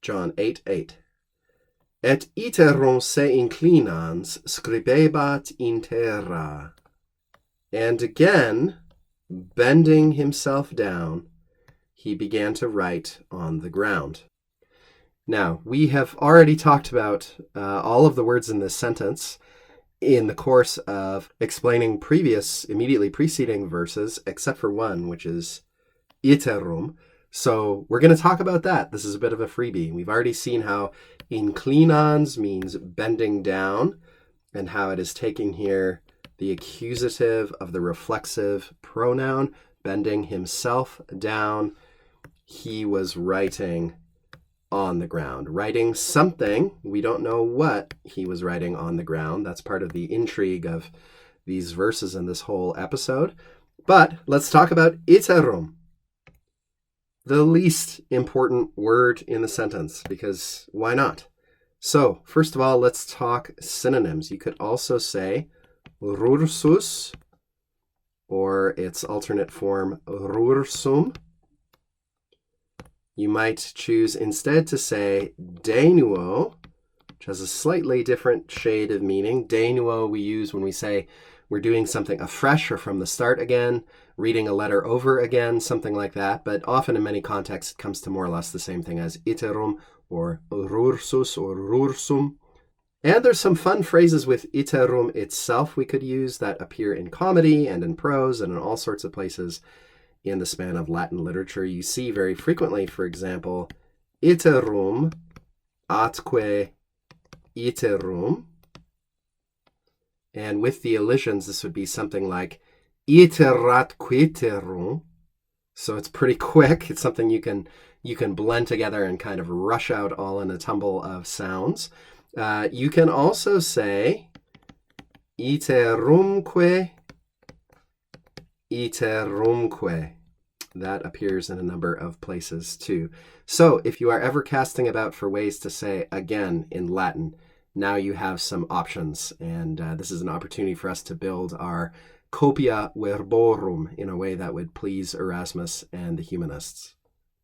John 8:8. Et iterum se inclinans scribebat in terra. And again, bending himself down, he began to write on the ground. Now, we have already talked about all of the words in this sentence in the course of explaining previous, immediately preceding verses, except for one, which is iterum. So we're going to talk about that. This is a bit of a freebie. We've already seen how inclinans means bending down, and how it is taking here the accusative of the reflexive pronoun, bending himself down. He was writing on the ground, writing something. We don't know what he was writing on the ground. That's part of the intrigue of these verses in this whole episode. But let's talk about iterum, the least important word in the sentence, because why not? So first of all, let's talk synonyms. You could also say rursus, or its alternate form rursum. You might choose instead to say de nuo, which has a slightly different shade of meaning. De nuo we use when we say we're doing something afresh or from the start again, reading a letter over again, something like that. But often in many contexts, it comes to more or less the same thing as iterum or rursus or rursum. And there's some fun phrases with iterum itself we could use that appear in comedy and in prose and in all sorts of places in the span of Latin literature. You see very frequently, for example, iterum atque iterum. And with the elisions, this would be something like iterat quiterum. So it's pretty quick. It's something you can blend together and kind of rush out all in a tumble of sounds. You can also say iterumque. That appears in a number of places too. So if you are ever casting about for ways to say again in Latin, now you have some options. And this is an opportunity for us to build our copia verborum in a way that would please Erasmus and the humanists.